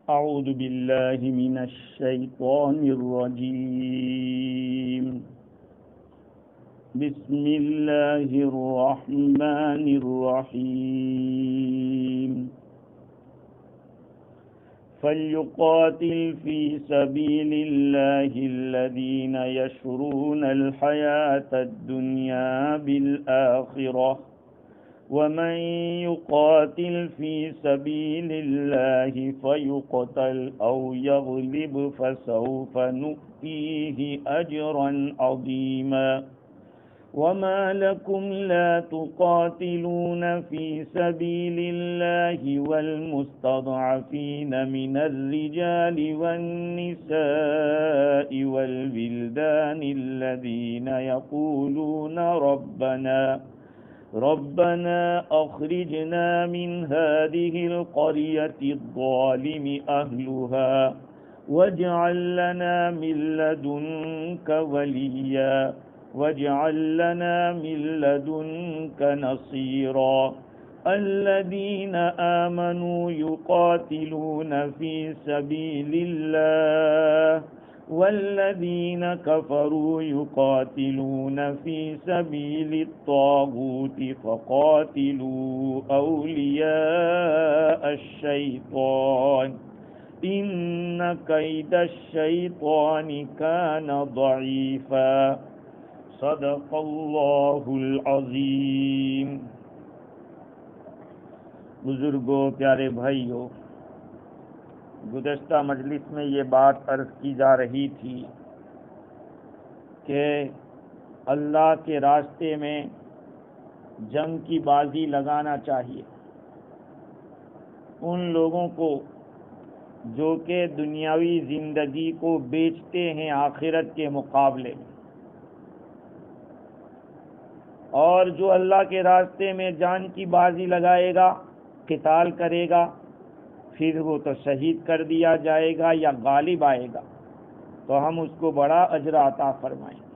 أعوذ بالله من الشيطان الرجيم. بسم الله الرحمن الرحيم. فليقاتل في سبيل الله الذين يشرون الحياة الدنيا بالآخرة ومن يقاتل في سبيل الله فيقتل أو يغلب فسوف نؤتيه أجرا عظيما. وما لكم لا تقاتلون في سبيل الله والمستضعفين من الرجال والنساء والولدان الذين يقولون ربنا أخرجنا من هذه القرية الظالم أهلها واجعل لنا من لدنك وليا واجعل لنا من لدنك نصيرا. الذين آمنوا يقاتلون في سبيل الله والذين كفروا يقاتلون في سبيل الطاغوت فقاتلوا أولياء الشيطان إن كيد الشيطان كان ضعيفا. صدق اللہ العظیم. بزرگوں، پیارے بھائیوں، گزشتہ مجلس میں یہ بات عرض کی جا رہی تھی کہ اللہ کے راستے میں جنگ کی بازی لگانا چاہیے ان لوگوں کو جو کہ دنیاوی زندگی کو بیچتے ہیں آخرت کے مقابلے میں، اور جو اللہ کے راستے میں جان کی بازی لگائے گا، قتال کرے گا، پھر وہ تو شہید کر دیا جائے گا یا غالب آئے گا تو ہم اس کو بڑا اجر عطا فرمائیں گے.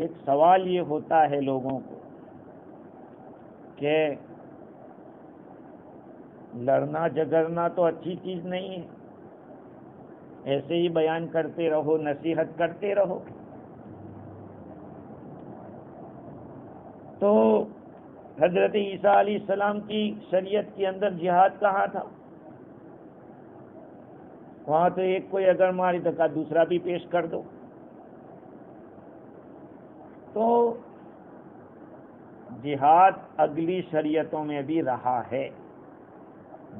ایک سوال یہ ہوتا ہے لوگوں کو کہ لڑنا جھگڑنا تو اچھی چیز نہیں ہے، ایسے ہی بیان کرتے رہو، نصیحت کرتے رہو. تو حضرت عیسیٰ علیہ السلام کی شریعت کے اندر جہاد کہاں تھا؟ وہاں تو ایک کوئی اگر ماری تو کہا دوسرا بھی پیش کر دو. تو جہاد اگلی شریعتوں میں بھی رہا ہے،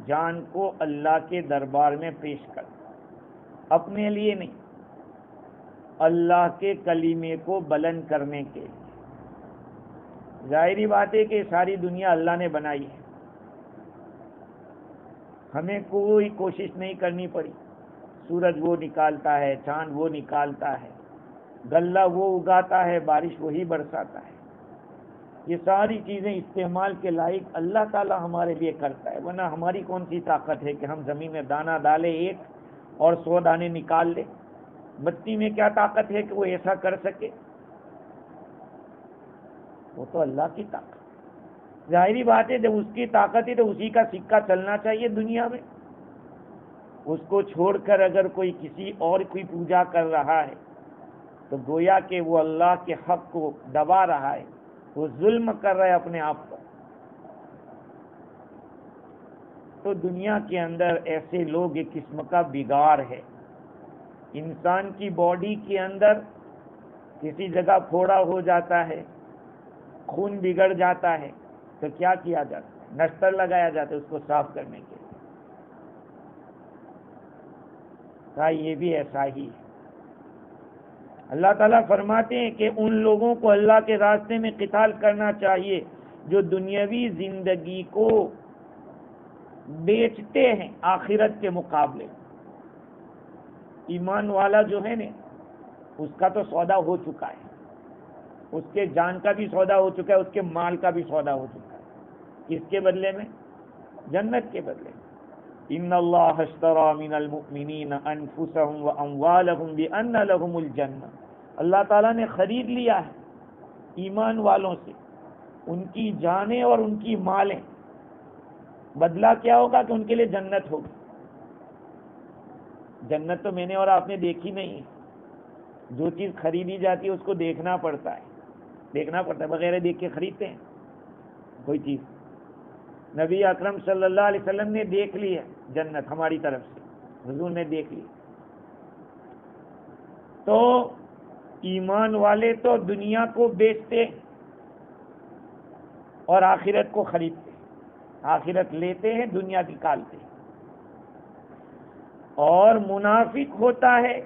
جان کو اللہ کے دربار میں پیش کر، اپنے لیے نہیں، اللہ کے کلمے کو بلند کرنے کے لیے. ظاہری بات ہے کہ ساری دنیا اللہ نے بنائی ہے، ہمیں کوئی کوشش نہیں کرنی پڑی. سورج وہ نکالتا ہے، چاند وہ نکالتا ہے، غلہ وہ اگاتا ہے، بارش وہی برساتا ہے. یہ ساری چیزیں استعمال کے لائق اللہ تعالی ہمارے لیے کرتا ہے، ورنہ ہماری کون سی طاقت ہے کہ ہم زمین میں دانہ ڈالے ایک اور 100 دانے نکال لیں؟ بتی میں کیا طاقت ہے کہ وہ ایسا کر سکے؟ وہ تو اللہ کی طاقت. ظاہری بات ہے جب اس کی طاقت ہے تو اسی کا سکہ چلنا چاہیے دنیا میں. اس کو چھوڑ کر اگر کوئی کسی اور کی پوجا کر رہا ہے تو گویا کہ وہ اللہ کے حق کو دبا رہا ہے، وہ ظلم کر رہا ہے اپنے آپ پر. تو دنیا کے اندر ایسے لوگ ایک قسم کا بگاڑ ہے. انسان کی باڈی کے اندر کسی جگہ پھوڑا ہو جاتا ہے، خون بگڑ جاتا ہے تو کیا کیا جاتا ہے؟ نشتر لگایا جاتا ہے اس کو صاف کرنے کے لیے. یہ بھی ایسا ہی ہے. اللہ تعالیٰ فرماتے ہیں کہ ان لوگوں کو اللہ کے راستے میں قتال کرنا چاہیے جو دنیاوی زندگی کو بیچتے ہیں آخرت کے مقابلے. ایمان والا جو ہے نا، اس کا تو سودا ہو چکا ہے، اس کے جان کا بھی سودا ہو چکا ہے، اس کے مال کا بھی سودا ہو چکا ہے. کس کے بدلے میں؟ جنت کے بدلے میں. ان اللہ اشتری من المؤمنین انفسهم واموالهم بان لهم الجنہ. اللہ تعالیٰ نے خرید لیا ہے ایمان والوں سے ان کی جانیں اور ان کی مالیں بدلہ کیا ہوگا کہ ان کے لیے جنت ہوگی. جنت تو میں نے اور آپ نے دیکھی نہیں ہے. جو چیز خریدی جاتی ہے اس کو دیکھنا پڑتا ہے. بغیر دیکھ کے خریدتے ہیں کوئی چیز؟ نبی اکرم صلی اللہ علیہ وسلم نے دیکھ لی ہے جنت ہماری طرف سے، حضور نے دیکھ لی. تو ایمان والے تو دنیا کو بیچتے اور آخرت کو خریدتے، آخرت لیتے ہیں، دنیا نکالتے. اور منافق ہوتا ہے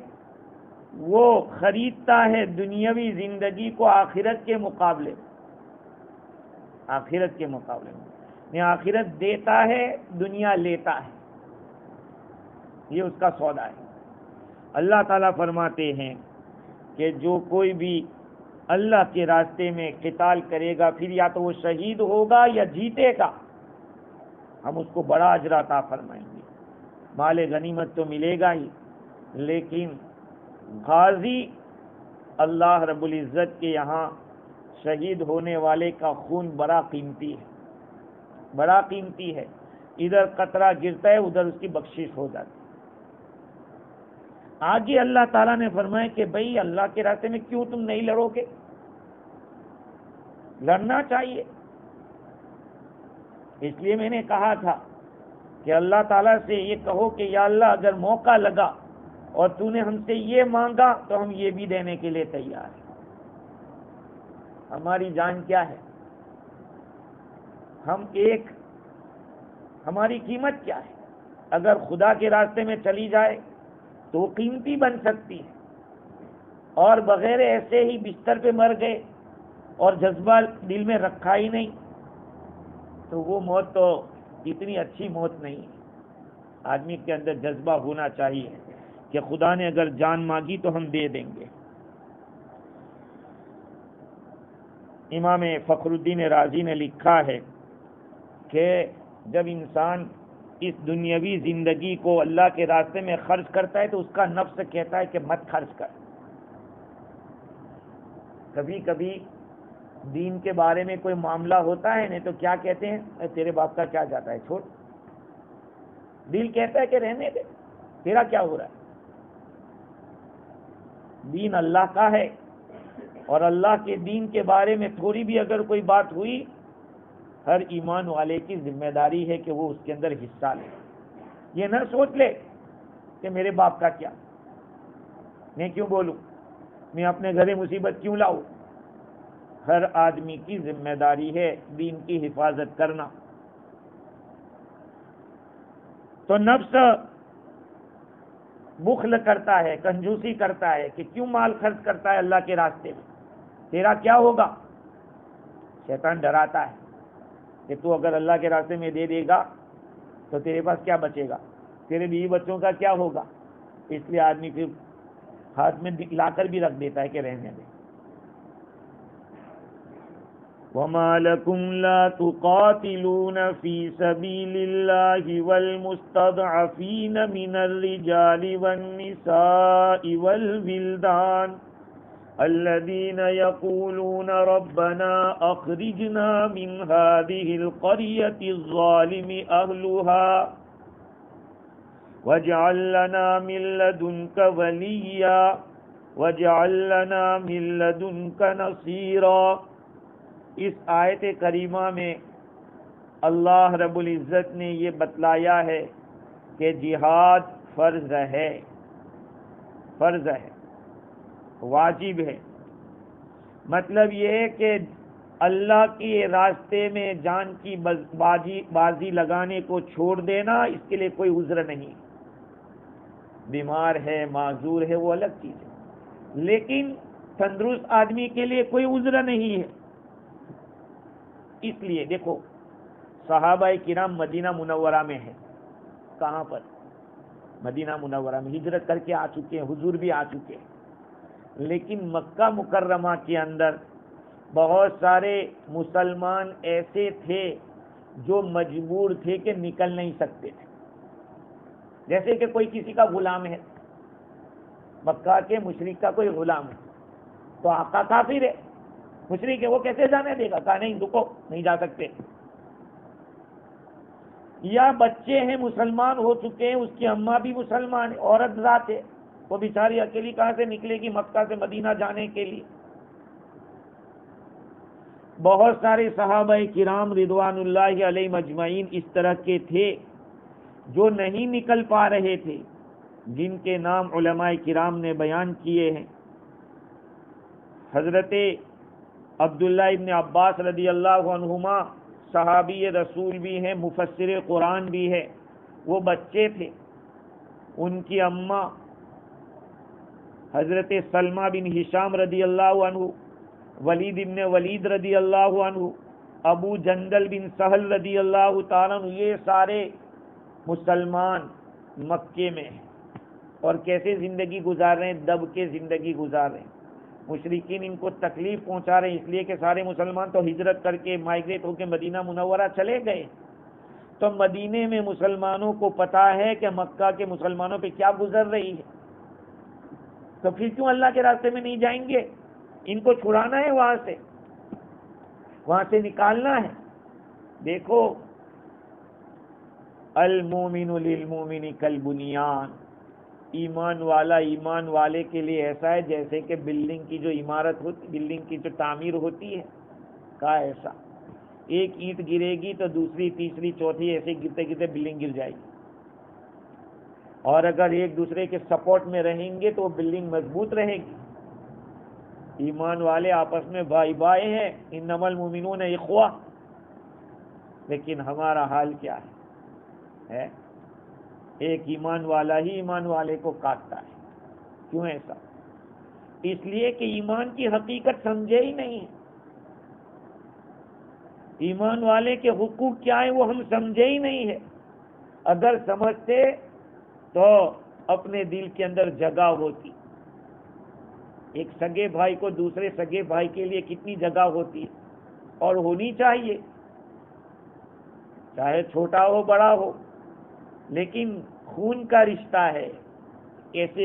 وہ خریدتا ہے دنیاوی زندگی کو آخرت کے مقابلے میں. آخرت دیتا ہے، دنیا لیتا ہے. یہ اس کا سودا ہے. اللہ تعالیٰ فرماتے ہیں کہ جو کوئی بھی اللہ کے راستے میں قتال کرے گا، پھر یا تو وہ شہید ہوگا یا جیتے گا، ہم اس کو بڑا اجر عطا فرمائیں گے. مال غنیمت تو ملے گا ہی، لیکن غازی اللہ رب العزت کے یہاں شہید ہونے والے کا خون بڑا قیمتی ہے. ادھر قطرہ گرتا ہے، ادھر اس کی بخشش ہو جاتی. آگے اللہ تعالیٰ نے فرمایا کہ بھئی اللہ کے راستے میں کیوں تم نہیں لڑو گے؟ لڑنا چاہیے. اس لیے میں نے کہا تھا کہ اللہ تعالیٰ سے یہ کہو کہ یا اللہ اگر موقع لگا اور تو نے ہم سے یہ مانگا تو ہم یہ بھی دینے کے لیے تیار ہیں. ہماری جان کیا ہے؟ ہماری قیمت کیا ہے؟ اگر خدا کے راستے میں چلی جائے تو وہ قیمتی بن سکتی ہے، اور بغیر ایسے ہی بستر پہ مر گئے اور جذبہ دل میں رکھا ہی نہیں تو وہ موت تو اتنی اچھی موت نہیں ہے. آدمی کے اندر جذبہ ہونا چاہیے کہ خدا نے اگر جان مانگی تو ہم دے دیں گے. امام فخر الدین رازی نے لکھا ہے کہ جب انسان اس دنیاوی زندگی کو اللہ کے راستے میں خرچ کرتا ہے تو اس کا نفس کہتا ہے کہ مت خرچ کر. کبھی کبھی دین کے بارے میں کوئی معاملہ ہوتا ہے نہیں تو کیا کہتے ہیں، تیرے باپ کا کیا جاتا ہے، چھوڑ. دل کہتا ہے کہ رہنے دے، تیرا کیا ہو رہا ہے. دین اللہ کا ہے، اور اللہ کے دین کے بارے میں تھوڑی بھی اگر کوئی بات ہوئی، ہر ایمان والے کی ذمہ داری ہے کہ وہ اس کے اندر حصہ لے. یہ نہ سوچ لے کہ میرے باپ کا کیا، میں کیوں بولوں، میں اپنے گھر مصیبت کیوں لاؤں. ہر آدمی کی ذمہ داری ہے دین کی حفاظت کرنا. تو نفس بخل کرتا ہے، کنجوسی کرتا ہے کہ کیوں مال خرچ کرتا ہے اللہ کے راستے میں، تیرا کیا ہوگا. شیطان ڈراتا ہے کہ تو اگر اللہ کے راستے میں دے دے گا تو تیرے پاس کیا بچے گا، تیرے بیوی بچوں کا کیا ہوگا. اس لیے آدمی پھر ہاتھ میں لا کر بھی رکھ دیتا ہے کہ رہنے دے. وَمَا لَكُمْ لَا تُقَاتِلُونَ فِي سَبِيلِ اللَّهِ وَالْمُسْتَضْعَفِينَ مِنَ الرِّجَالِ وَالنِّسَاءِ وَالْوِلْدَانِ الَّذِينَ يَقُولُونَ رَبَّنَا أَخْرِجْنَا مِنْ هَذِهِ الْقَرْيَةِ الظَّالِمِ أَهْلُهَا وَاجْعَل لَّنَا مِن لَّدُنكَ وَلِيًّا وَاجْعَل لَّنَا مِن لَّدُنكَ نَصِيرًا. اس آیت کریمہ میں اللہ رب العزت نے یہ بتلایا ہے کہ جہاد فرض ہے، واجب ہے. مطلب یہ ہے کہ اللہ کے راستے میں جان کی بازی لگانے کو چھوڑ دینا، اس کے لیے کوئی عذر نہیں. بیمار ہے، معذور ہے، وہ الگ چیز ہے، لیکن تندرست آدمی کے لیے کوئی عذر نہیں ہے. اس لیے دیکھو صحابہ کرام مدینہ منورہ میں ہیں. کہاں پر؟ مدینہ منورہ میں ہجرت کر کے آ چکے ہیں، حضور بھی آ چکے ہیں. لیکن مکہ مکرمہ کے اندر بہت سارے مسلمان ایسے تھے جو مجبور تھے کہ نکل نہیں سکتے تھے. جیسے کہ کوئی کسی کا غلام ہے، مکہ کے مشرک کا کوئی غلام ہے تو آقا کافر ہے، مشرک ہے، وہ کیسے جانے دے گا؟ کہا نہیں، رکو، نہیں جا سکتے. یا بچے ہیں مسلمان ہو چکے ہیں، اس کی اماں بھی مسلمان ہے، عورت ذات ہے، وہ بیچاری اکیلی کہاں سے نکلے گی مکہ سے مدینہ جانے کے لیے؟ بہت سارے صحابہ کرام رضوان اللہ علیہ مجمعین اس طرح کے تھے جو نہیں نکل پا رہے تھے، جن کے نام علماء کرام نے بیان کیے ہیں۔ حضرت عبداللہ ابن عباس رضی اللہ عنہما صحابی رسول بھی ہیں، مفسر قرآن بھی ہے، وہ بچے تھے، ان کی اماں حضرت سلمہ بن ہشام رضی اللہ عنہ، ولید ابن ولید رضی اللہ عنہ، ابو جندل بن سہل رضی اللہ تعالیٰ عنہ، یہ سارے مسلمان مکے میں ہیں، اور کیسے زندگی گزار رہے ہیں؟ دب کے زندگی گزار رہے ہیں۔ مشرکین ان کو تکلیف پہنچا رہے ہیں، اس لیے کہ سارے مسلمان تو ہجرت کر کے مائگریٹ ہو کے مدینہ منورہ چلے گئے، تو مدینے میں مسلمانوں کو پتا ہے کہ مکہ کے مسلمانوں پہ کیا گزر رہی ہے، تو پھر کیوں اللہ کے راستے میں نہیں جائیں گے؟ ان کو چھڑانا ہے، وہاں سے نکالنا ہے۔ دیکھو، المومن للمومن کالبنیان، ایمان والا ایمان والے کے لیے ایسا ہے جیسے کہ بلڈنگ کی جو عمارت ہوتی، بلڈنگ کی جو تعمیر ہوتی ہے، کا ایسا ایک اینٹ گرے گی تو دوسری تیسری چوتھی ایسے گرتے گرتے بلڈنگ گر جائے گی، اور اگر ایک دوسرے کے سپورٹ میں رہیں گے تو وہ بلڈنگ مضبوط رہے گی۔ ایمان والے آپس میں بھائی بھائی ہیں، انما المؤمنون اخوہ، لیکن ہمارا حال کیا ہے؟ ایک ایمان والا ہی ایمان والے کو کاٹتا ہے۔ کیوں ایسا؟ اس لیے کہ ایمان کی حقیقت سمجھے ہی نہیں ہے، ایمان والے کے حقوق کیا ہیں وہ ہم سمجھے ہی نہیں ہے۔ اگر سمجھتے تو اپنے دل کے اندر جگہ ہوتی۔ ایک سگے بھائی کو دوسرے سگے بھائی کے لیے کتنی جگہ ہوتی ہے، اور ہونی چاہیے، چاہے چھوٹا ہو بڑا ہو، لیکن خون کا رشتہ ہے، کیسے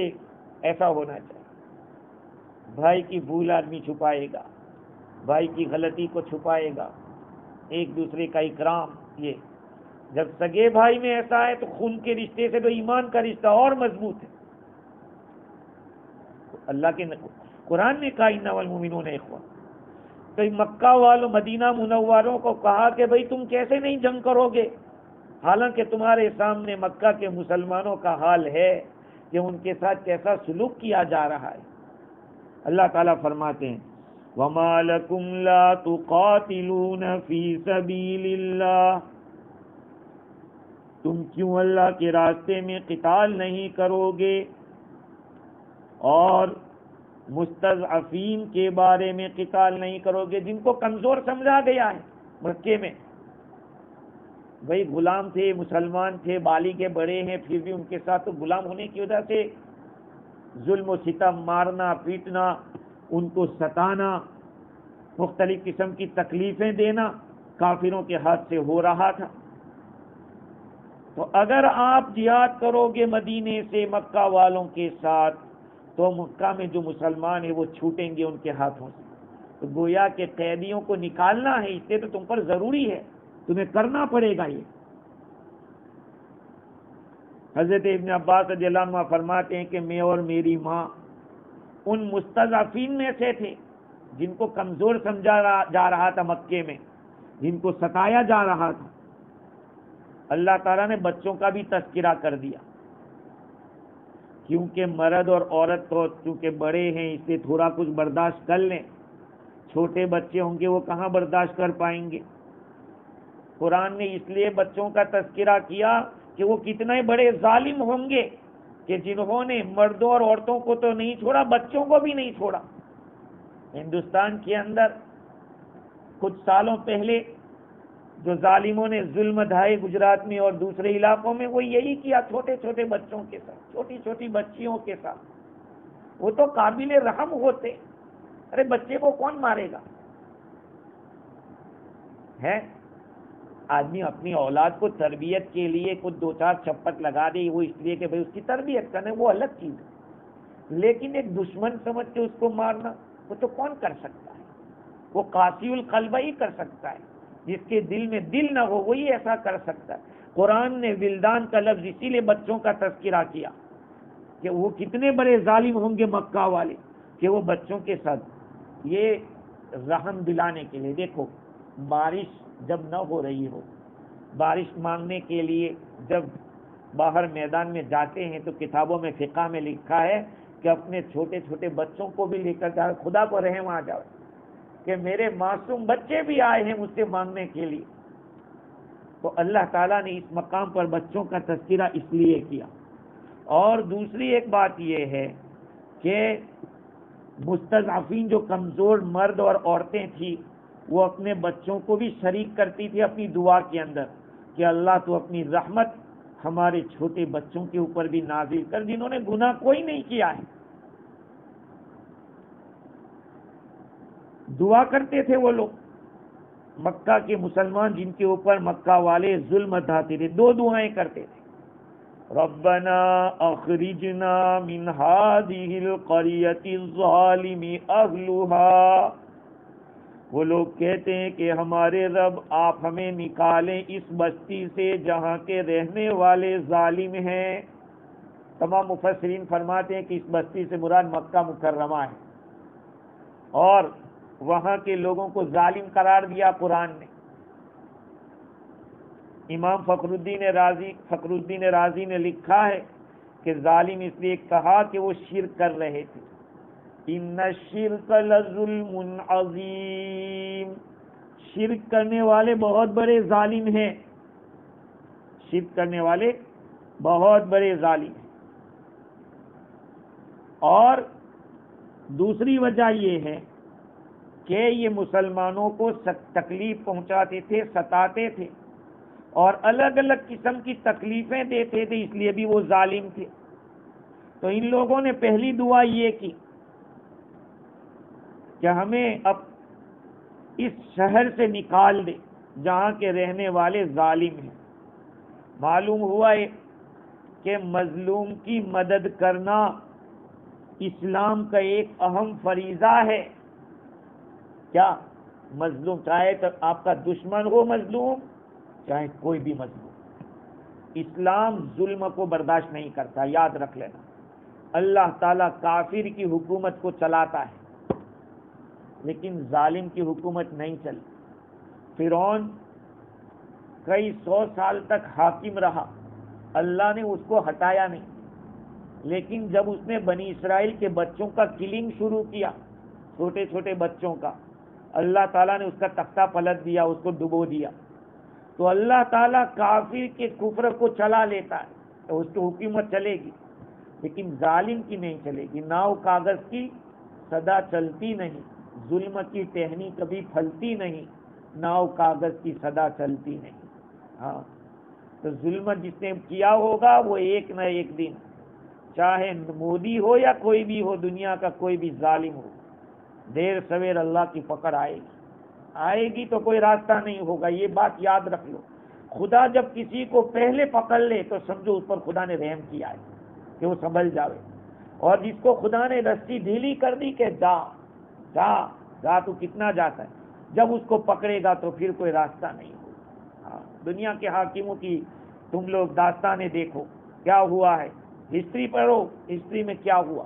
ایسا ہونا چاہیے۔ بھائی کی بھول آدمی چھپائے گا، بھائی کی غلطی کو چھپائے گا، ایک دوسرے کا اکرام۔ یہ جب سگے بھائی میں ایسا ہے تو خون کے رشتے سے تو ایمان کا رشتہ اور مضبوط ہے۔ اللہ کے قرآن نے کہا انما المؤمنون اخوہ، تو مکہ والوں مدینہ منوروں کو کہا کہ بھئی تم کیسے نہیں جنگ کرو گے، حالانکہ تمہارے سامنے مکہ کے مسلمانوں کا حال ہے کہ ان کے ساتھ کیسا سلوک کیا جا رہا ہے۔ اللہ تعالیٰ فرماتے ہیں وَمَا لَكُمْ لَا تُقَاتِلُونَ فِي سَبِيلِ اللَّهِ، تم کیوں اللہ کے راستے میں قتال نہیں کرو گے، اور مستضعفین کے بارے میں قتال نہیں کرو گے، جن کو کمزور سمجھا گیا ہے مکے میں۔ بھئی غلام تھے، مسلمان تھے، بالغ کے بڑے ہیں، پھر بھی ان کے ساتھ تو غلام ہونے کی وجہ سے ظلم و ستم، مارنا پیٹنا، ان کو ستانا، مختلف قسم کی تکلیفیں دینا کافروں کے ہاتھ سے ہو رہا تھا۔ تو اگر آپ جہاد کرو گے مدینے سے مکہ والوں کے ساتھ، تو مکہ میں جو مسلمان ہیں وہ چھوٹیں گے ان کے ہاتھوں سے، تو گویا کہ قیدیوں کو نکالنا ہے، اس لیے تو تم پر ضروری ہے، تمہیں کرنا پڑے گا یہ۔ حضرت ابن عباس رضی اللہ عنہ فرماتے ہیں کہ میں اور میری ماں ان مستضعفین میں سے تھے جن کو کمزور سمجھا جا رہا تھا مکے میں، جن کو ستایا جا رہا تھا۔ اللہ تعالیٰ نے بچوں کا بھی تذکرہ کر دیا، کیونکہ مرد اور عورت تو چونکہ بڑے ہیں اس لیے تھوڑا کچھ برداشت کر لیں، چھوٹے بچے ہوں گے وہ کہاں برداشت کر پائیں گے۔ قرآن نے اس لیے بچوں کا تذکرہ کیا کہ وہ کتنے بڑے ظالم ہوں گے کہ جنہوں نے مردوں اور عورتوں کو تو نہیں چھوڑا، بچوں کو بھی نہیں چھوڑا۔ ہندوستان کے اندر کچھ سالوں پہلے جو ظالموں نے ظلم ڈھائے گجرات میں اور دوسرے علاقوں میں، وہ یہی کیا چھوٹے چھوٹے بچوں کے ساتھ، چھوٹی چھوٹی بچیوں کے ساتھ۔ وہ تو قابل رحم ہوتے، ارے بچے کو کون مارے گا؟ ہے آدمی اپنی اولاد کو تربیت کے لیے کچھ دو چار چپٹ لگا دے، وہ اس لیے کہ بھئی اس کی تربیت کرنا، وہ الگ چیز ہے، لیکن ایک دشمن سمجھ کے اس کو مارنا وہ تو کون کر سکتا ہے؟ وہ قاسی القلب ہی کر سکتا ہے، جس کے دل میں دل نہ ہو وہی ایسا کر سکتا ہے۔ قرآن نے ولدان کا لفظ اسی لیے بچوں کا تذکرہ کیا کہ وہ کتنے بڑے ظالم ہوں گے مکہ والے کہ وہ بچوں کے ساتھ، یہ رحم دلانے کے لیے۔ دیکھو بارش جب نہ ہو رہی ہو، بارش مانگنے کے لیے جب باہر میدان میں جاتے ہیں تو کتابوں میں فقہ میں لکھا ہے کہ اپنے چھوٹے چھوٹے بچوں کو بھی لے کر جاؤ، خدا کو رحم آ جاؤ کہ میرے معصوم بچے بھی آئے ہیں مجھ سے مانگنے کے لیے۔ تو اللہ تعالیٰ نے اس مقام پر بچوں کا تذکرہ اس لیے کیا۔ اور دوسری ایک بات یہ ہے کہ مستضعفین جو کمزور مرد اور عورتیں تھیں وہ اپنے بچوں کو بھی شریک کرتی تھی اپنی دعا کے اندر کہ اللہ تو اپنی رحمت ہمارے چھوٹے بچوں کے اوپر بھی نازل کر، جنہوں نے گناہ کوئی نہیں کیا ہے۔ دعا کرتے تھے وہ لوگ، مکہ کے مسلمان جن کے اوپر مکہ والے ظلم ڈھاتے تھے، دو دعائیں کرتے تھے، ربنا اخرجنا من هذه القرية الظالم اهلها۔ وہ لوگ کہتے ہیں کہ ہمارے رب آپ ہمیں نکالیں اس بستی سے جہاں کے رہنے والے ظالم ہیں۔ تمام مفسرین فرماتے ہیں کہ اس بستی سے مراد مکہ مکرمہ ہے، اور وہاں کے لوگوں کو ظالم قرار دیا قرآن نے۔ امام فخر الدین رازی نے لکھا ہے کہ ظالم اس لیے کہا کہ وہ شرک کر رہے تھے، ان الشرک لظلم عظیم، شرک کرنے والے بہت بڑے ظالم ہیں، شرک کرنے والے بہت بڑے ظالم ہیں۔ اور دوسری وجہ یہ ہے کہ یہ مسلمانوں کو تکلیف پہنچاتے تھے، ستاتے تھے اور الگ الگ قسم کی تکلیفیں دیتے تھے، اس لیے بھی وہ ظالم تھے۔ تو ان لوگوں نے پہلی دعا یہ کی کہ ہمیں اب اس شہر سے نکال دے جہاں کے رہنے والے ظالم ہیں۔ معلوم ہوا ہے کہ مظلوم کی مدد کرنا اسلام کا ایک اہم فریضہ ہے۔ کیا مظلوم، چاہے تو آپ کا دشمن ہو مظلوم، چاہے کوئی بھی مظلوم، اسلام ظلم کو برداشت نہیں کرتا، یاد رکھ لینا۔ اللہ تعالیٰ کافر کی حکومت کو چلاتا ہے لیکن ظالم کی حکومت نہیں چلی۔ فرعون کئی 100 سال تک حاکم رہا، اللہ نے اس کو ہٹایا نہیں، لیکن جب اس نے بنی اسرائیل کے بچوں کا کلنگ شروع کیا، چھوٹے چھوٹے بچوں کا، اللہ تعالیٰ نے اس کا تختہ پلٹ دیا، اس کو ڈبو دیا۔ تو اللہ تعالیٰ کافر کے کفر کو چلا لیتا ہے تو اس کی حکومت چلے گی، لیکن ظالم کی نہیں چلے گی۔ ناؤ کاغذ کی صدا چلتی نہیں، ظلم کی ٹہنی کبھی پھلتی نہیں، ناؤ کاغذ کی صدا چلتی نہیں۔ ہاں، تو ظلم جس نے کیا ہوگا وہ ایک نہ ایک دن، چاہے مودی ہو یا کوئی بھی ہو، دنیا کا کوئی بھی ظالم ہو، دیر سویر اللہ کی پکڑ آئے گی تو کوئی راستہ نہیں ہوگا۔ یہ بات یاد رکھ لو، خدا جب کسی کو پہلے پکڑ لے تو سمجھو اس پر خدا نے رحم کیا ہے کہ وہ سنبھل جاوے، اور جس کو خدا نے رسی ڈھیلی کر دی کہ جا جا جا، تو کتنا جاتا ہے، جب اس کو پکڑے گا تو پھر کوئی راستہ نہیں ہوگا۔ ہاں، دنیا کے حاکموں کی تم لوگ داستانیں دیکھو کیا ہوا ہے، ہسٹری پڑھو، ہسٹری میں کیا ہوا،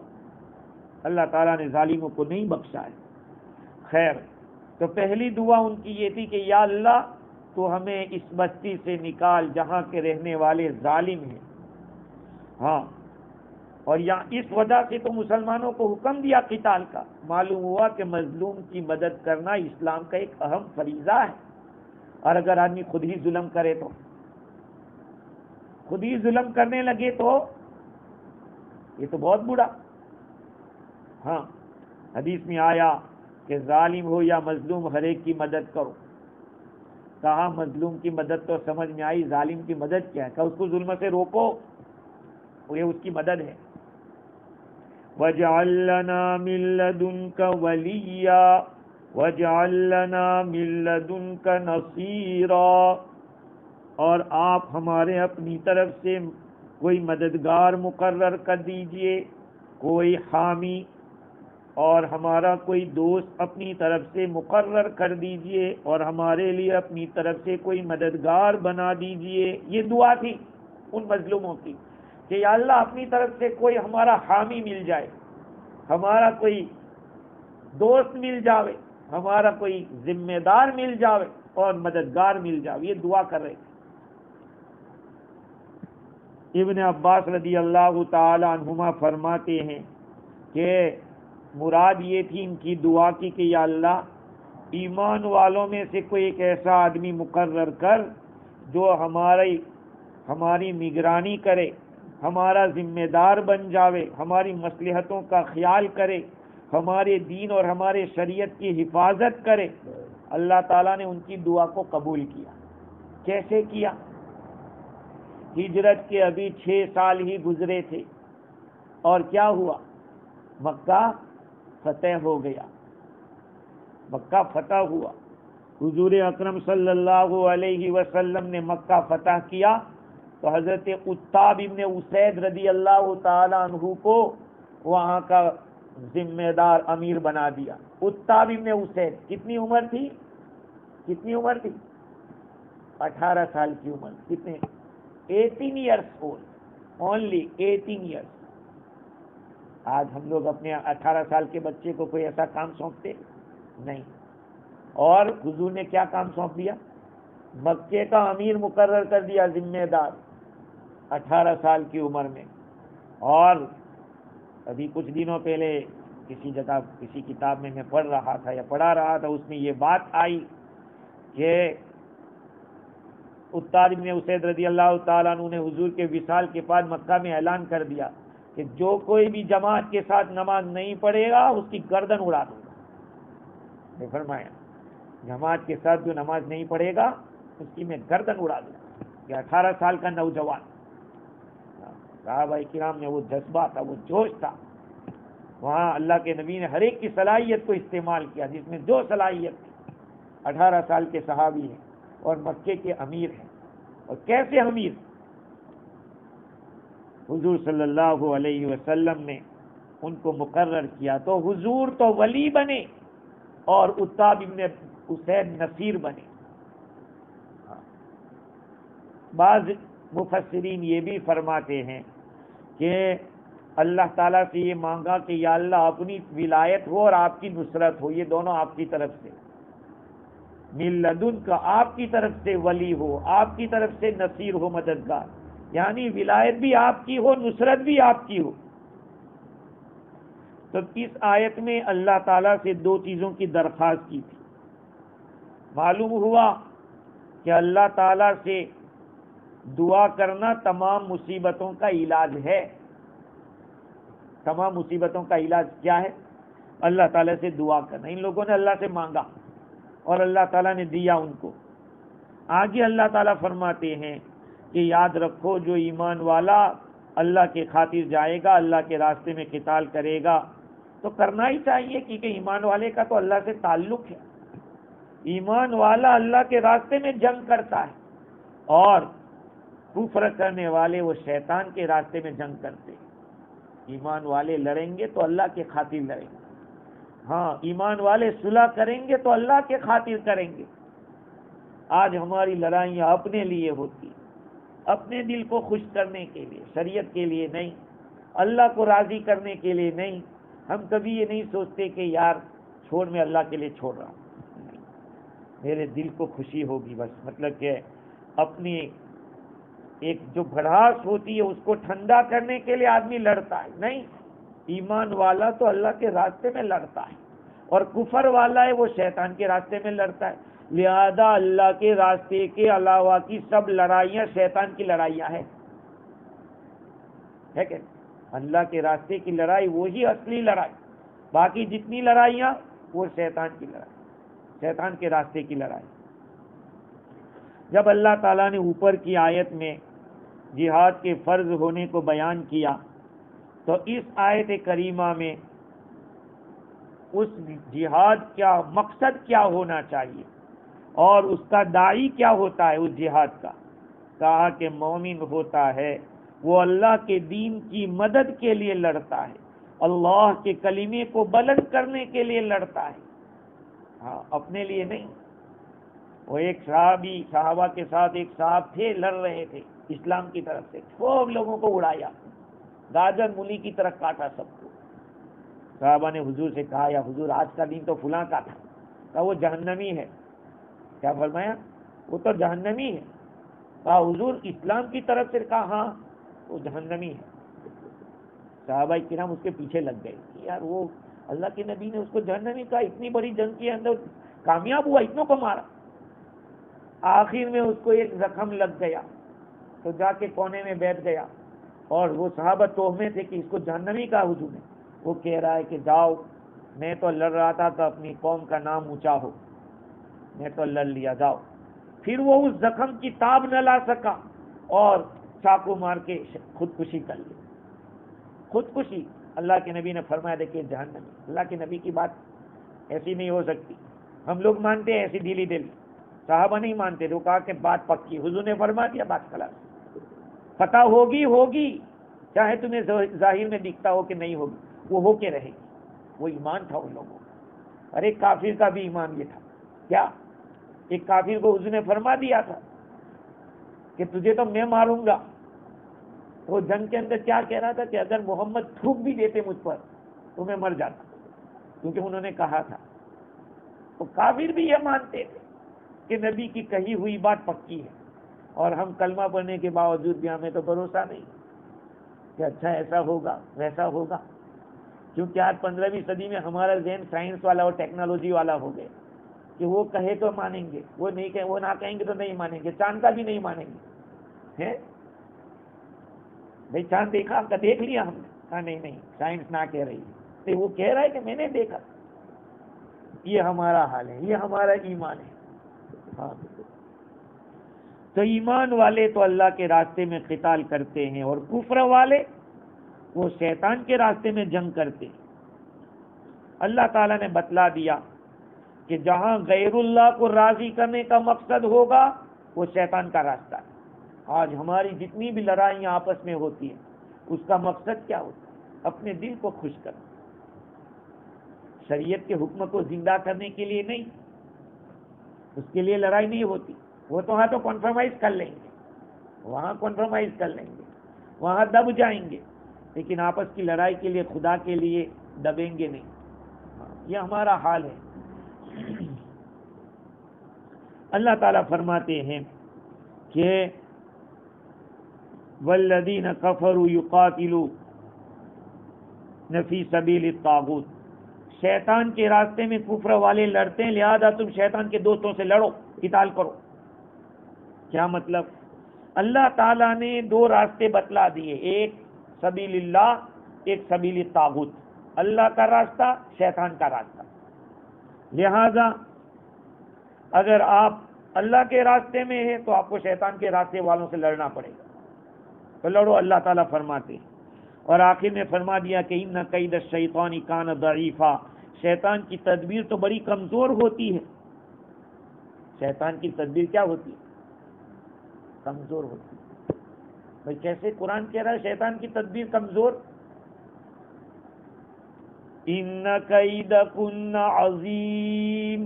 اللہ تعالیٰ نے ظالموں کو نہیں بخشا ہے۔ خیر، تو پہلی دعا ان کی یہ تھی کہ یا اللہ تو ہمیں اس بستی سے نکال جہاں کے رہنے والے ظالم ہیں۔ ہاں، اور اس وجہ سے تو مسلمانوں کو حکم دیا قتال کا۔ معلوم ہوا کہ مظلوم کی مدد کرنا اسلام کا ایک اہم فریضہ ہے، اور اگر آدمی خود ہی ظلم کرے تو، خود ہی ظلم کرنے لگے تو یہ تو بہت برا۔ ہاں، حدیث میں آیا کہ ظالم ہو یا مظلوم ہر ایک کی مدد کرو۔ کہا مظلوم کی مدد تو سمجھ میں آئی، ظالم کی مدد کیا ہے؟ کہ اس کو ظلم سے روکو، یہ اس کی مدد ہے۔ وَاجْعَل لَّنَا مِن لَّدُنكَ وَلِيًّا وَاجْعَل لَّنَا مِن لَّدُنكَ نَصِيرًا، اور آپ ہمارے اپنی طرف سے کوئی مددگار مقرر کر دیجئے، کوئی حامی، اور ہمارا کوئی دوست اپنی طرف سے مقرر کر دیجئے اور ہمارے لیے اپنی طرف سے کوئی مددگار بنا دیجئے. یہ دعا تھی ان مظلوموں کی کہ یا اللہ اپنی طرف سے کوئی ہمارا حامی مل جائے، ہمارا کوئی دوست مل جاوے، ہمارا کوئی ذمہ دار مل جاوے اور مددگار مل جاوے. یہ دعا کر رہے تھے. ابن عباس رضی اللہ تعالی عنہما فرماتے ہیں کہ مراد یہ تھی ان کی دعا کی کہ یا اللہ ایمان والوں میں سے کوئی ایک ایسا آدمی مقرر کر جو ہماری نگرانی کرے، ہمارا ذمہ دار بن جاوے، ہماری مصلحتوں کا خیال کرے، ہمارے دین اور ہمارے شریعت کی حفاظت کرے. اللہ تعالیٰ نے ان کی دعا کو قبول کیا. کیسے کیا؟ ہجرت کے ابھی 6 سال ہی گزرے تھے اور کیا ہوا؟ مکہ فتح ہو گیا. مکہ فتح ہوا. حضور اکرم صلی اللہ علیہ وسلم نے مکہ فتح کیا تو حضرت عتاب ابن اسید رضی اللہ تعالی عنہ کو وہاں کا ذمہ دار امیر بنا دیا. عتاب ابن اسید کتنی عمر تھی؟ 18 سال کی عمر. کتنے؟ 18 ایئرس اولڈ. Only 18 years. آج ہم لوگ اپنے 18 سال کے بچے کو کوئی ایسا کام سونپتے نہیں. اور حضور نے کیا کام سونپ دیا؟ مکے کا امیر مقرر کر دیا، ذمہ دار، 18 سال کی عمر میں. اور ابھی کچھ دنوں پہلے کسی جگہ کسی کتاب میں پڑھ رہا تھا یا پڑھا رہا تھا، اس میں یہ بات آئی کہ عتاب بن اسید رضی اللہ تعالیٰ عنہ نے حضور کے وصال کے بعد مکہ میں اعلان کر دیا کہ جو کوئی بھی جماعت کے ساتھ نماز نہیں پڑھے گا اس کی گردن اڑا دوں گا. نے فرمایا جماعت کے ساتھ جو نماز نہیں پڑھے گا اس کی میں گردن اڑا دوں گا. یہ 18 سال کا نوجوان. صحابہ کرام میں وہ جذبہ تھا، وہ جوش تھا. وہاں اللہ کے نبی نے ہر ایک کی صلاحیت کو استعمال کیا جس میں جو صلاحیت تھی. 18 سال کے صحابی ہیں اور مکے کے امیر ہیں. اور کیسے امیر؟ حضور صلی اللہ علیہ وسلم نے ان کو مقرر کیا تو حضور تو ولی بنے اور عتاب ابن اسید نصیر بنے. بعض مفسرین یہ بھی فرماتے ہیں کہ اللہ تعالیٰ سے یہ مانگا کہ یا اللہ اپنی ولایت ہو اور آپ کی نصرت ہو، یہ دونوں آپ کی طرف سے. من لدن کا آپ کی طرف سے ولی ہو، آپ کی طرف سے نصیر ہو، مددگار. یعنی ولایت بھی آپ کی ہو، نصرت بھی آپ کی ہو. تو اس آیت میں اللہ تعالیٰ سے 2 چیزوں کی درخواست کی تھی. معلوم ہوا کہ اللہ تعالیٰ سے دعا کرنا تمام مصیبتوں کا علاج ہے. تمام مصیبتوں کا علاج کیا ہے؟ اللہ تعالیٰ سے دعا کرنا. ان لوگوں نے اللہ سے مانگا اور اللہ تعالیٰ نے دیا ان کو. آگے اللہ تعالیٰ فرماتے ہیں کہ یاد رکھو جو ایمان والا اللہ کے خاطر جائے گا، اللہ کے راستے میں قتال کرے گا تو کرنا ہی چاہیے، کیونکہ ایمان والے کا تو اللہ سے تعلق ہے. ایمان والا اللہ کے راستے میں جنگ کرتا ہے اور کفر کرنے والے وہ شیطان کے راستے میں جنگ کرتے ہیں. ایمان والے لڑیں گے تو اللہ کے خاطر لڑیں گے. ہاں، ایمان والے صلح کریں گے تو اللہ کے خاطر کریں گے. آج ہماری لڑائیاں اپنے لیے ہوتی، اپنے دل کو خوش کرنے کے لیے، شریعت کے لیے نہیں، اللہ کو راضی کرنے کے لیے نہیں. ہم کبھی یہ نہیں سوچتے کہ یار چھوڑ میں اللہ کے لیے چھوڑ رہا ہوں، میرے دل کو خوشی ہوگی بس. مطلب کہ اپنی ایک جو بھڑاس ہوتی ہے اس کو ٹھنڈا کرنے کے لیے آدمی لڑتا ہے. نہیں، ایمان والا تو اللہ کے راستے میں لڑتا ہے اور کفر والا ہے وہ شیطان کے راستے میں لڑتا ہے. لہذا اللہ کے راستے کے علاوہ کی سب لڑائیاں شیطان کی لڑائیاں ہیں. ہے کہ اللہ کے راستے کی لڑائی وہی اصلی لڑائی، باقی جتنی لڑائیاں وہ شیطان کی لڑائی، شیطان کے راستے کی لڑائی. جب اللہ تعالیٰ نے اوپر کی آیت میں جہاد کے فرض ہونے کو بیان کیا تو اس آیت کریمہ میں اس جہاد کا مقصد کیا ہونا چاہیے اور اس کا داعی کیا ہوتا ہے اس جہاد کا. کہا کہ مومن ہوتا ہے وہ اللہ کے دین کی مدد کے لیے لڑتا ہے، اللہ کے کلمے کو بلند کرنے کے لیے لڑتا ہے، ہاں اپنے لیے نہیں۔ وہ ایک صحابہ کے ساتھ ایک صاحب تھے، لڑ رہے تھے اسلام کی طرف سے، خوب لوگوں کو اڑایا، گاجر مولی کی طرح کاٹا سب کو۔ صحابہ نے حضور سے کہا یا حضور آج کا دن تو فلاں کا تھا، کہا وہ جہنمی ہے۔ کیا فرمایا؟ وہ تو جہنمی ہے۔ کہا حضور اسلام کی طرف سے؟ کہا ہاں وہ جہنمی ہے۔ صحابہ کرام اس کے پیچھے لگ گئے، یار وہ اللہ کے نبی نے اس کو جہنمی کہا، اتنی بڑی جنگ کے اندر کامیاب ہوا، اتنوں کو مارا۔ آخر میں اس کو ایک زخم لگ گیا تو جا کے کونے میں بیٹھ گیا، اور وہ صحابہ توہمے تھے کہ اس کو جہنمی کہا حضور نے۔ وہ کہہ رہا ہے کہ جاؤ، میں تو لڑ رہا تھا تو اپنی قوم کا نام اونچا ہو، میں تو لڑ لیا، جاؤ۔ پھر وہ اس زخم کی تاب نہ لا سکا اور چاقو مار کے خودکشی کر لی۔ خودکشی، اللہ کے نبی نے فرمایا دیکھیے جہنمی۔ اللہ کے نبی کی بات ایسی نہیں ہو سکتی، ہم لوگ مانتے ہیں ایسی دلی دل، صحابہ نہیں مانتے، تو کہا کہ بات پکی، حضور نے فرما دیا بات خلاص، پتہ ہوگی چاہے تمہیں ظاہر میں دکھتا ہو کہ نہیں ہوگی، وہ ہو کے رہے گی۔ وہ ایمان تھا ان لوگوں کا۔ ارے کافر کا بھی ایمان یہ تھا، کیا ایک کافر کو حضور نے فرما دیا تھا کہ تجھے تو میں ماروں گا، وہ جنگ کے اندر کیا کہہ رہا تھا کہ اگر محمد تھوک بھی دیتے مجھ پر تو میں مر جاتا، کیونکہ انہوں نے کہا تھا۔ تو کافر بھی یہ مانتے تھے کہ نبی کی کہی ہوئی بات پکی ہے، اور ہم کلمہ پڑھنے کے باوجود بھی ہمیں تو بھروسہ نہیں کہ اچھا ایسا ہوگا ویسا ہوگا، کیونکہ آج 15ویں صدی میں ہمارا ذہن سائنس والا اور ٹیکنالوجی والا ہو گیا کہ وہ کہے تو مانیں گے، وہ نہ کہیں گے تو نہیں مانیں گے، چاند کا بھی نہیں مانیں گے۔ بھائی چاند دیکھا کا دیکھ لیا ہم نے، کہا نہیں سائنس نہ کہہ رہی ہے، تو وہ کہہ رہا ہے کہ میں نے دیکھا۔ یہ ہمارا حال ہے، یہ ہمارا ایمان ہے۔ ہاں تو ایمان والے تو اللہ کے راستے میں قتال کرتے ہیں، اور کفر والے وہ شیطان کے راستے میں جنگ کرتے ہیں۔ اللہ تعالیٰ نے بتلا دیا کہ جہاں غیر اللہ کو راضی کرنے کا مقصد ہوگا وہ شیطان کا راستہ ہے۔ آج ہماری جتنی بھی لڑائیاں آپس میں ہوتی ہیں اس کا مقصد کیا ہوتا ہے؟ اپنے دل کو خوش کرنا، شریعت کے حکم کو زندہ کرنے کے لیے نہیں، اس کے لیے لڑائی نہیں ہوتی۔ وہ تو وہاں تو کمپرومائز کر لیں گے، وہاں کمپرومائز کر لیں گے، وہاں دب جائیں گے، لیکن آپس کی لڑائی کے لیے خدا کے لیے دبیں گے نہیں۔ یہ ہمارا حال ہے۔ اللہ تعالیٰ فرماتے ہیں کہ والذین کفروا یقاتلون فی سبیل الطاغوت، شیطان کے راستے میں کفر والے لڑتے ہیں، لہذا تم شیطان کے دوستوں سے لڑو، قتال کرو۔ کیا مطلب؟ اللہ تعالیٰ نے دو راستے بتلا دیے، ایک سبیل اللہ، ایک سبیل الطاغوت، اللہ کا راستہ، شیطان کا راستہ۔ لہذا اگر آپ اللہ کے راستے میں ہیں تو آپ کو شیطان کے راستے والوں سے لڑنا پڑے گا، تو لڑو، اللہ تعالیٰ فرماتے ہیں۔ اور آخر میں فرما دیا کہ ان کید الشیطان کان ضعیفا، شیطان کی تدبیر تو بڑی کمزور ہوتی ہے۔ شیطان کی تدبیر کیا ہوتی ہے؟ کمزور ہوتی ہے۔ بھائی کیسے قرآن کہہ رہا ہے شیطان کی تدبیر کمزور؟ ان کیدکن عظیم،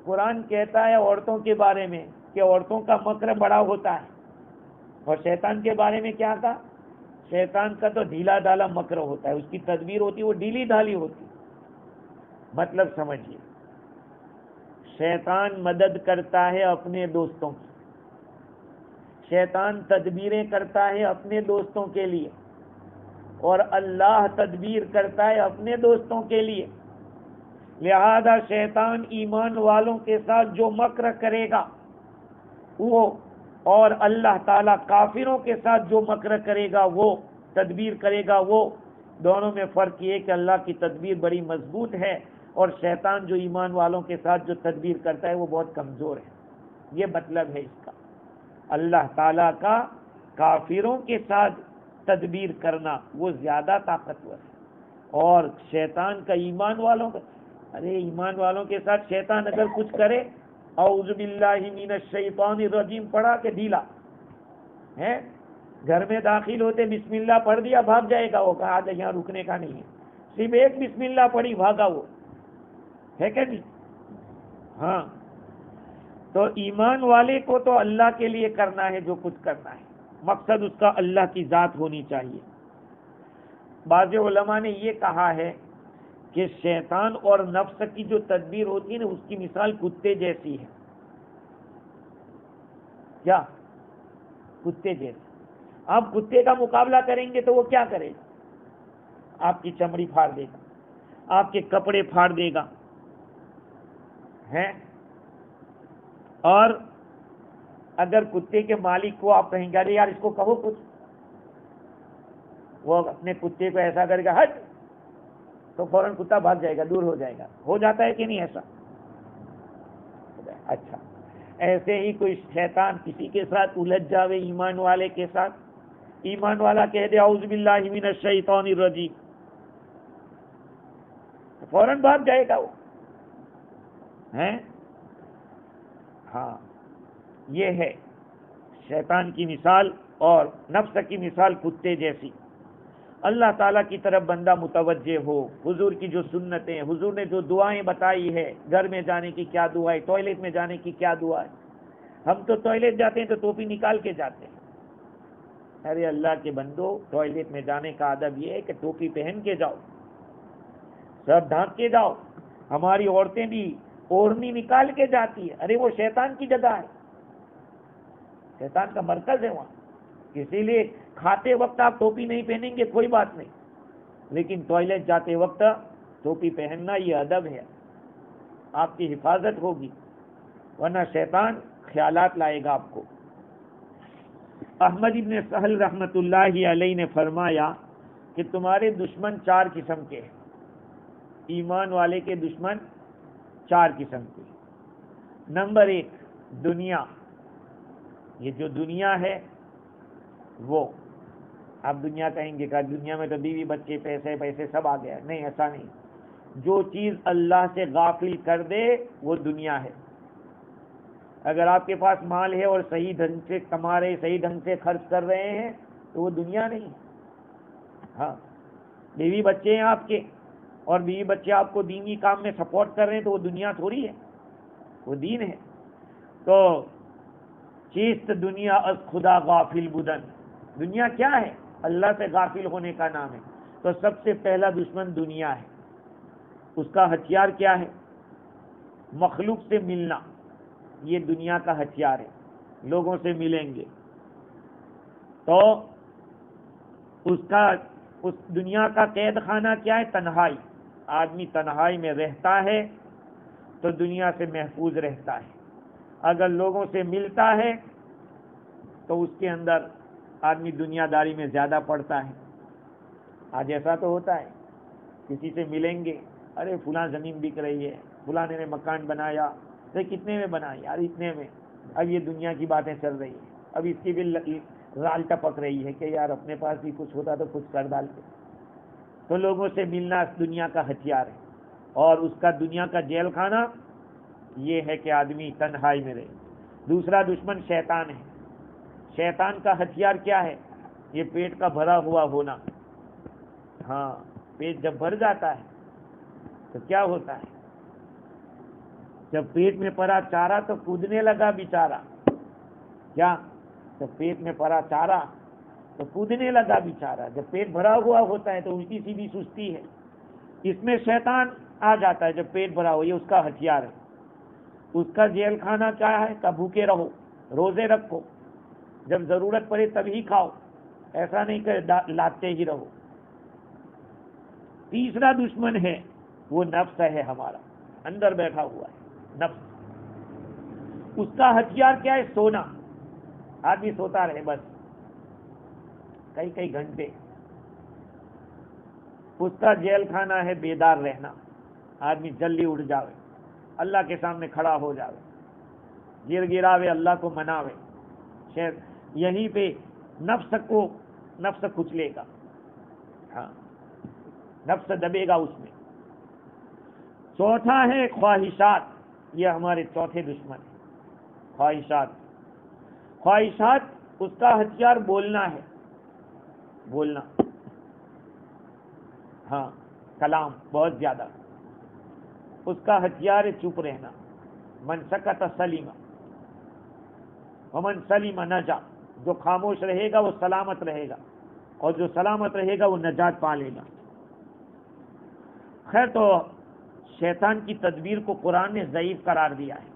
قرآن کہتا ہے عورتوں کے بارے میں کہ عورتوں کا مکر بڑا ہوتا ہے، اور شیطان کے بارے میں کیا کہا؟ شیطان کا تو ڈھیلا ڈھالا مکر ہوتا ہے، اس کی تدبیر ہوتی ہے وہ ڈھیلی ڈھالی ہوتی ہے۔ مطلب سمجھیے، شیطان مدد کرتا ہے اپنے دوستوں کی، شیطان تدبیریں کرتا ہے اپنے دوستوں کے لیے، اور اللہ تدبیر کرتا ہے اپنے دوستوں کے لیے۔ لہذا شیطان ایمان والوں کے ساتھ جو مکر کرے گا وہ، اور اللہ تعالیٰ کافروں کے ساتھ جو مکر کرے گا وہ، تدبیر کرے گا وہ، دونوں میں فرق یہ کہ اللہ کی تدبیر بڑی مضبوط ہے، اور شیطان جو ایمان والوں کے ساتھ جو تدبیر کرتا ہے وہ بہت کمزور ہے۔ یہ مطلب ہے اس کا۔ اللہ تعالیٰ کا کافروں کے ساتھ تدبیر کرنا وہ زیادہ طاقتور ہے، اور شیطان کا ایمان والوں کا، ارے ایمان والوں کے ساتھ شیطان اگر کچھ کرے، اعوذ باللہ من الشیطان الرجیم پڑھا کہ ڈھیلا ہے، گھر میں داخل ہوتے بسم اللہ پڑھ دیا، بھاگ جائے گا، وہ کہا آج یہاں رکنے کا نہیں ہے، صرف ایک بسم اللہ پڑھی بھاگا وہ، ہے کہ نہیں؟ ہاں، تو ایمان والے کو تو اللہ کے لیے کرنا ہے جو کچھ کرنا ہے، مقصد اس کا اللہ کی ذات ہونی چاہیے۔ بعض علماء نے یہ کہا ہے کہ شیطان اور نفس کی جو تدبیر ہوتی ہے نا، اس کی مثال کتے جیسی ہے۔ کیا؟ کتے جیسی۔ آپ کتے کا مقابلہ کریں گے تو وہ کیا کرے گا؟ آپ کی چمڑی پھاڑ دے گا، آپ کے کپڑے پھاڑ دے گا ہیں۔ اور اگر کتے کے مالک کو آپ کہیں گے ارے یار اس کو کہو کچھ، وہ اپنے کتے کو ایسا کرے گا ہٹ، تو فوراً کتا بھاگ جائے گا، دور ہو جائے گا۔ ہو جاتا ہے کہ نہیں ایسا؟ اچھا، ایسے ہی کوئی شیطان کسی کے ساتھ الجھ جاوے ایمان والے کے ساتھ، ایمان والا کہہ دے اعوذ باللہ من الشیطان الرجیم، فوراً بھاگ جائے گا وہ ہیں۔ ہاں، یہ ہے شیطان کی مثال اور نفس کی مثال کتے جیسی۔ اللہ تعالیٰ کی طرف بندہ متوجہ ہو، حضور کی جو سنتیں، حضور نے جو دعائیں بتائی ہے، گھر میں جانے کی کیا دعا ہے، ٹوائلٹ میں جانے کی کیا دعا ہے۔ ہم تو ٹوائلٹ جاتے ہیں تو ٹوپی نکال کے جاتے ہیں۔ ارے اللہ کے بندو، ٹوائلٹ میں جانے کا ادب یہ ہے کہ ٹوپی پہن کے جاؤ، سب ڈھانک کے جاؤ۔ ہماری عورتیں بھی اوڑھنی نکال کے جاتی ہے، ارے وہ شیطان کی جگہ ہے، شیطان کا مرکز ہے وہاں۔ اسی لیے کھاتے وقت آپ ٹوپی نہیں پہنیں گے کوئی بات نہیں، لیکن ٹوائلٹ جاتے وقت ٹوپی پہننا یہ ادب ہے، آپ کی حفاظت ہوگی، ورنہ شیطان خیالات لائے گا آپ کو۔ احمد ابن سہل رحمت اللہ علیہ نے فرمایا کہ تمہارے دشمن 4 قسم کے ہیں، ایمان والے کے دشمن 4 قسم کے۔ نمبر 1 دنیا، یہ جو دنیا ہے وہ، آپ دنیا کہیں گے کہ دنیا میں تو بیوی بچے پیسے سب آ گیا، نہیں ایسا نہیں۔ جو چیز اللہ سے غافل کر دے وہ دنیا ہے۔ اگر آپ کے پاس مال ہے اور صحیح ڈھنگ سے کما رہے، صحیح ڈھنگ سے خرچ کر رہے ہیں تو وہ دنیا نہیں۔ ہاں، بیوی بچے ہیں آپ کے اور بیوی بچے آپ کو دینی کام میں سپورٹ کر رہے ہیں تو وہ دنیا تھوڑی ہے، وہ دین ہے۔ تو چیست دنیا از خدا غافل بدن، دنیا کیا ہے؟ اللہ سے غافل ہونے کا نام ہے۔ تو سب سے پہلا دشمن دنیا ہے۔ اس کا ہتھیار کیا ہے؟ مخلوق سے ملنا، یہ دنیا کا ہتھیار ہے۔ لوگوں سے ملیں گے تو اس دنیا کا قید خانہ کیا ہے؟ تنہائی۔ آدمی تنہائی میں رہتا ہے تو دنیا سے محفوظ رہتا ہے۔ اگر لوگوں سے ملتا ہے تو اس کے اندر آدمی دنیا داری میں زیادہ پڑتا ہے۔ آج ایسا تو ہوتا ہے، کسی سے ملیں گے، ارے فلاں زمین بک رہی ہے، فلاں نے مکان بنایا، ارے کتنے میں بنایا یار؟ اتنے میں۔ اب یہ دنیا کی باتیں چل رہی ہیں، اب اس کی بھی رال ٹپک رہی ہے کہ یار اپنے پاس بھی کچھ ہوتا تو کچھ کر ڈالتے۔ تو لوگوں سے ملنا دنیا کا ہتھیار ہے، اور اس کا دنیا کا جیل خانہ یہ ہے کہ آدمی تنہائی میں رہے۔ دوسرا دشمن شیطان ہے۔ شیطان کا ہتھیار کیا ہے؟ یہ پیٹ کا بھرا ہوا ہونا۔ ہاں، پیٹ جب بھر جاتا ہے تو کیا ہوتا ہے؟ جب پیٹ میں پڑا چارہ تو کودنے لگا بیچارہ۔ کیا؟ جب پیٹ میں پڑا چارہ تو کودنے لگا بیچارہ۔ جب پیٹ بھرا ہوا ہوتا ہے تو الٹی سیدھی سستی ہے۔ اس میں شیطان آ جاتا ہے جب پیٹ بھرا ہو، یہ اس کا ہتھیار ہے۔ اس کا جیل خانہ کیا ہے؟ کہ بھوکے رہو، روزے رکھو، جب ضرورت پڑے تبھی کھاؤ، ایسا نہیں کہ لاتے ہی رہو۔ تیسرا دشمن ہے وہ نفس ہے، ہمارا اندر بیٹھا ہوا ہے نفس۔ اس کا ہتھیار کیا ہے؟ سونا۔ آدمی سوتا رہے بس کئی گھنٹے۔ اس کا جیل خانہ ہے بیدار رہنا۔ آدمی جلدی اٹھ جاوے، اللہ کے سامنے کھڑا ہو جاوے، گر گراوے، اللہ کو مناوے۔ یہیں پہ نفس کچلے گا، ہاں، نفس دبے گا اس میں۔ چوتھا ہے خواہشات، یہ ہمارے چوتھے دشمن ہیں۔ خواہشات اس کا ہتھیار بولنا ہے، بولنا۔ ہاں، کلام بہت زیادہ، اس کا ہتھیار ہے چپ رہنا. من سکت سلیم ومن سلیم نجا، جو خاموش رہے گا وہ سلامت رہے گا، اور جو سلامت رہے گا وہ نجات پا لے گا. خیر، تو شیطان کی تدبیر کو قرآن نے ضعیف قرار دیا ہے.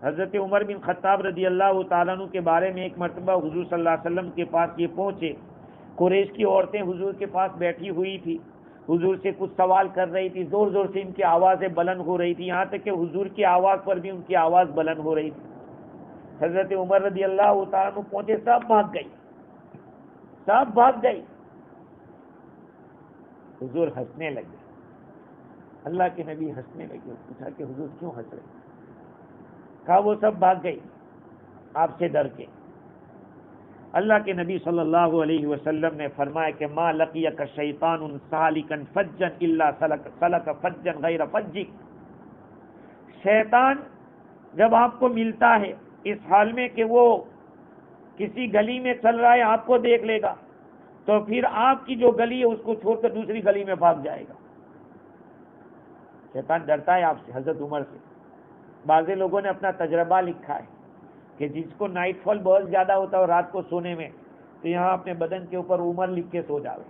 حضرت عمر بن خطاب رضی اللہ تعالیٰ عنہ کے بارے میں ایک مرتبہ حضور صلی اللہ علیہ وسلم کے پاس یہ پہنچے. قریش کی عورتیں حضور کے پاس بیٹھی ہوئی تھی، حضور سے کچھ سوال کر رہی تھی، زور زور سے ان کی آوازیں بلند ہو رہی تھی، یہاں تک کہ حضور کی آواز پر بھی ان کی آواز بلند ہو رہی تھی. حضرت عمر رضی اللہ تعالیٰ عنہ پہنچے، سب بھاگ گئی، سب بھاگ گئی. حضور ہنسنے لگے، اللہ کے نبی ہنسنے لگے. پوچھا کہ حضور کیوں ہنس رہے؟ کہا وہ سب بھاگ گئی آپ سے ڈر کے. اللہ کے نبی صلی اللہ علیہ وسلم نے فرمایا کہ ما لقیک شیطان سالکا فجا الا سلک فجا غیر فجک. شیطان جب آپ کو ملتا ہے اس حال میں کہ وہ کسی گلی میں چل رہا ہے، آپ کو دیکھ لے گا تو پھر آپ کی جو گلی ہے اس کو چھوڑ کر دوسری گلی میں بھاگ جائے گا. شیطان ڈرتا ہے آپ سے. حضرت عمر سے بعض لوگوں نے اپنا تجربہ لکھا ہے کہ جس کو نائٹ فال بہت زیادہ ہوتا ہے اور رات کو سونے میں، تو یہاں اپنے بدن کے اوپر عمر لکھ کے سو جاوے،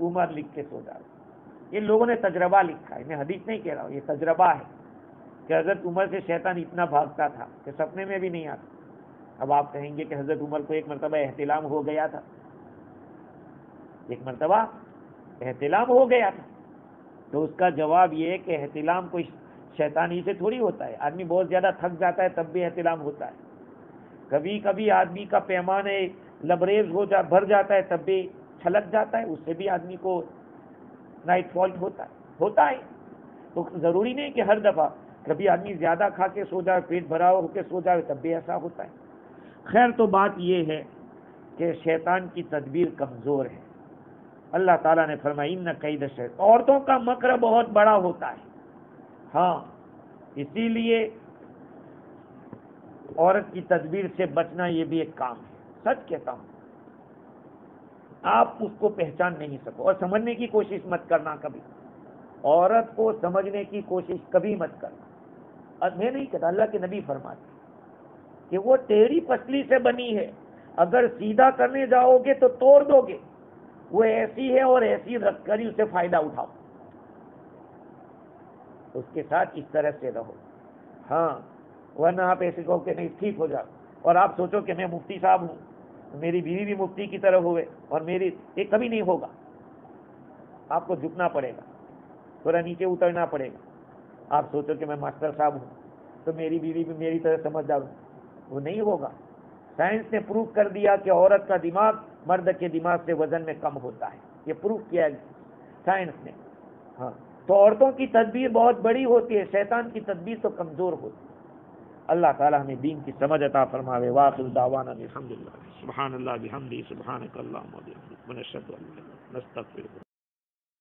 عمر لکھ کے سو جاوے. یہ لوگوں نے تجربہ لکھا ہے، میں حدیث نہیں کہہ رہا ہوں، یہ تجربہ ہے کہ حضرت عمر سے شیطان اتنا بھاگتا تھا کہ سپنے میں بھی نہیں آتا. اب آپ کہیں گے کہ حضرت عمر کو ایک مرتبہ احتلام ہو گیا تھا، ایک مرتبہ احتلام ہو گیا تھا. تو اس کا جواب یہ ہے کہ احتلام کوئی شیطانی سے تھوڑی ہوتا ہے. آدمی بہت زیادہ تھک جاتا ہے تب بھی احتلام ہوتا ہے. کبھی کبھی آدمی کا پیمانے لبریز بھر جاتا ہے تب بھی چھلک جاتا ہے، اس سے بھی آدمی کو نائٹ فال ہوتا ہے. تو ضروری نہیں کہ ہر دفعہ، کبھی آدمی زیادہ کھا کے سو جائے، پیٹ بھرا ہو کے سو جائے تب بھی ایسا ہوتا ہے. خیر، تو بات یہ ہے کہ شیطان کی تدبیر کمزور ہے. اللہ تعالیٰ نے فرمایا ان کید الشیطان، عورتوں کا مکر بہت بڑا ہوتا ہے. ہاں، اسی لیے عورت کی تدبیر سے بچنا یہ بھی ایک کام ہے. سچ کہتا ہوں، آپ اس کو پہچان نہیں سکو اور سمجھنے کی کوشش مت کرنا. کبھی عورت کو سمجھنے کی کوشش کبھی مت کرنا. اور میں نہیں کہتا، اللہ کے نبی فرماتے کہ وہ ٹیڑھی پسلی سے بنی ہے، اگر سیدھا کرنے جاؤ گے تو توڑ دو گے. وہ ایسی ہے اور ایسی رکھ کر ہی اسے فائدہ اٹھاؤ، اس کے ساتھ اس طرح سے رہو. ہاں، ورنہ آپ ایسے کہو کہ نہیں ٹھیک ہو جاؤ، اور آپ سوچو کہ میں مفتی صاحب ہوں، میری بیوی بھی مفتی کی طرح ہوئے اور میری، یہ کبھی نہیں ہوگا. آپ کو جھکنا پڑے گا، تھوڑا نیچے اترنا پڑے گا. آپ سوچو کہ میں ماسٹر صاحب ہوں تو میری بیوی بھی میری طرح سمجھدار ہوں، وہ نہیں ہوگا. سائنس نے پروف کر دیا کہ عورت کا دماغ مرد کے دماغ سے وزن میں کم ہوتا ہے. یہ پروف کیا ہے سائنس نے. ہاں، تو عورتوں کی تدبیر بہت بڑی ہوتی ہے، شیطان کی تدبیر تو کمزور ہوتی ہے. اللہ تعالیٰ ہمیں دین کی سمجھ عطا فرماوے. واخر دعوانا الحمدللہ. سبحان اللہ بحمدہ، سبحانک اللہم وبحمدک، ونشہد ان لا الہ الا انت، نستغفرک.